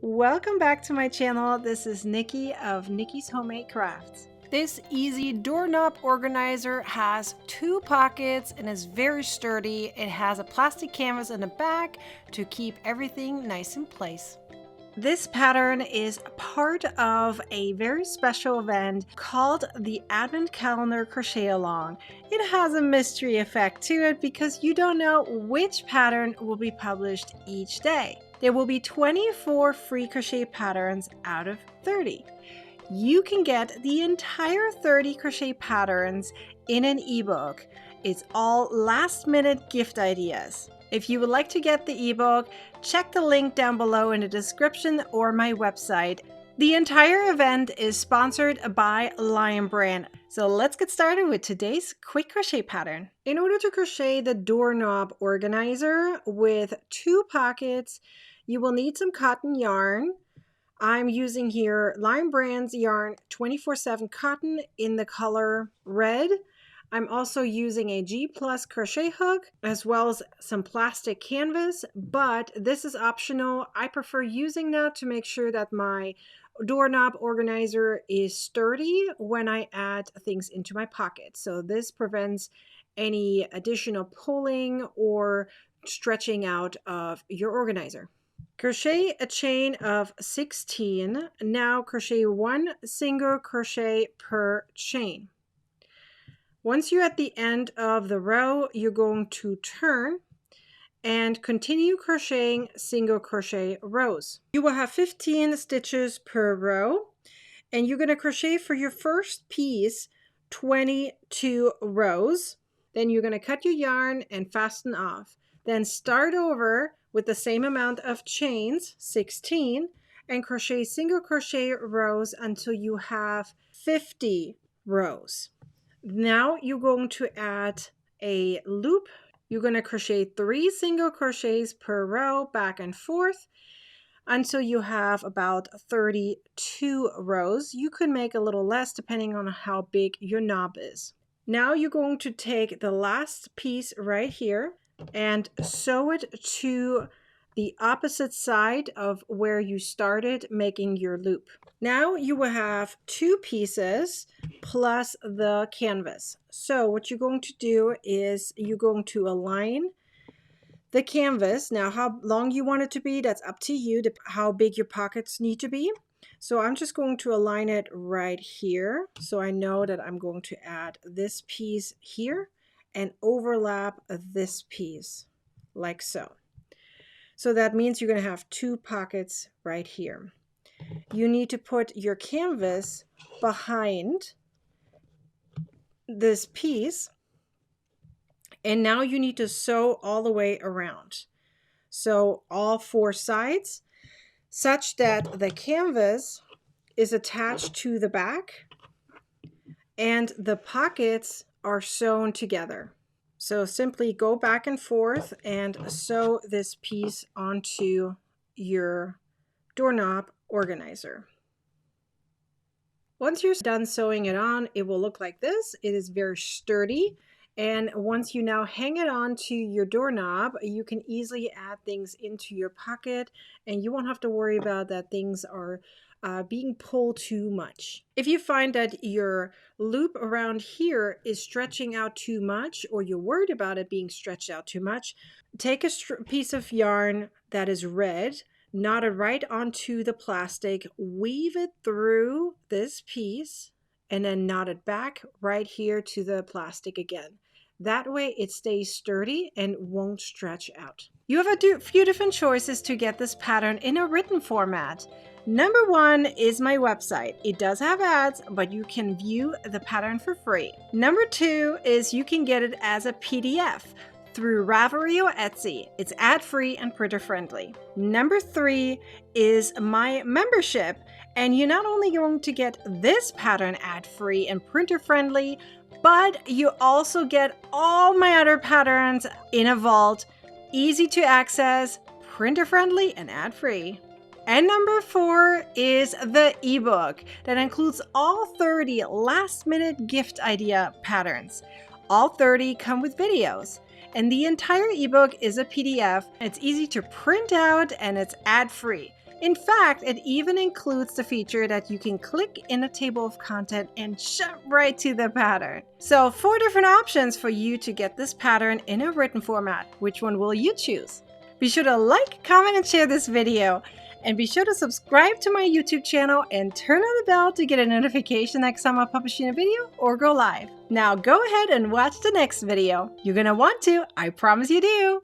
Welcome back to my channel. This is Nikki of Nikki's Homemade Crafts. This easy doorknob organizer has 2 pockets and is very sturdy. It has a plastic canvas in the back to keep everything nice in place. This pattern is part of a very special event called the Advent Calendar Crochet Along. It has a mystery effect to it because you don't know which pattern will be published each day. There will be 24 free crochet patterns out of 30. You can get the entire 30 crochet patterns in an ebook. It's all last-minute gift ideas. If you would like to get the ebook, check the link down below in the description or my website. The entire event is sponsored by Lion Brand. So let's get started with today's quick crochet pattern. In order to crochet the doorknob organizer with 2 pockets, you will need some cotton yarn. I'm using here Lion Brand's yarn 24/7 cotton in the color red. I'm also using a G+ crochet hook as well as some plastic canvas, but this is optional. I prefer using that to make sure that my doorknob organizer is sturdy when I add things into my pocket. So this prevents any additional pulling or stretching out of your organizer. Crochet a chain of 16. Now crochet 1 single crochet per chain. Once you're at the end of the row, you're going to turn and continue crocheting single crochet rows. You will have 15 stitches per row, and you're going to crochet for your first piece 22 rows. Then you're going to cut your yarn and fasten off. Then start over with the same amount of chains, 16, and crochet single crochet rows until you have 50 rows. Now you're going to add a loop. You're going to crochet 3 single crochets per row back and forth until you have about 32 rows. You could make a little less depending on how big your knob is. Now you're going to take the last piece right here and sew it to the opposite side of where you started making your loop. Now you will have 2 pieces plus the canvas. So what you're going to do is you're going to align the canvas. Now how long you want it to be, that's up to you, how big your pockets need to be. So I'm just going to align it right here. So I know that I'm going to add this piece here and overlap this piece like so. So that means you're going to have 2 pockets right here. You need to put your canvas behind this piece, and now you need to sew all the way around. So all 4 sides such that the canvas is attached to the back and the pockets are sewn together. So simply go back and forth and sew this piece onto your doorknob organizer. Once you're done sewing it on, it will look like this. It is very sturdy. And once you now hang it on to your doorknob, you can easily add things into your pocket and you won't have to worry about that things are being pulled too much. If you find that your loop around here is stretching out too much, or you're worried about it being stretched out too much, take a piece of yarn that is red, knot it right onto the plastic, weave it through this piece, and then knot it back right here to the plastic again. That way it stays sturdy and won't stretch out. You have a few different choices to get this pattern in a written format. Number 1 is my website. It does have ads, but you can view the pattern for free. Number 2 is you can get it as a PDF through Ravelry or Etsy. It's ad-free and printer-friendly. Number 3 is my membership, and you're not only going to get this pattern ad-free and printer-friendly, but you also get all my other patterns in a vault, easy to access, printer-friendly, and ad-free. And number 4 is the ebook that includes all 30 last-minute gift idea patterns. All 30 come with videos. And the entire ebook is a PDF. It's easy to print out and it's ad-free. In fact, it even includes the feature that you can click in a table of content and jump right to the pattern. So 4 different options for you to get this pattern in a written format. Which one will you choose? Be sure to like, comment, and share this video. And be sure to subscribe to my YouTube channel and turn on the bell to get a notification next time I publish a video or go live. Now go ahead and watch the next video. You're gonna want to, I promise you do.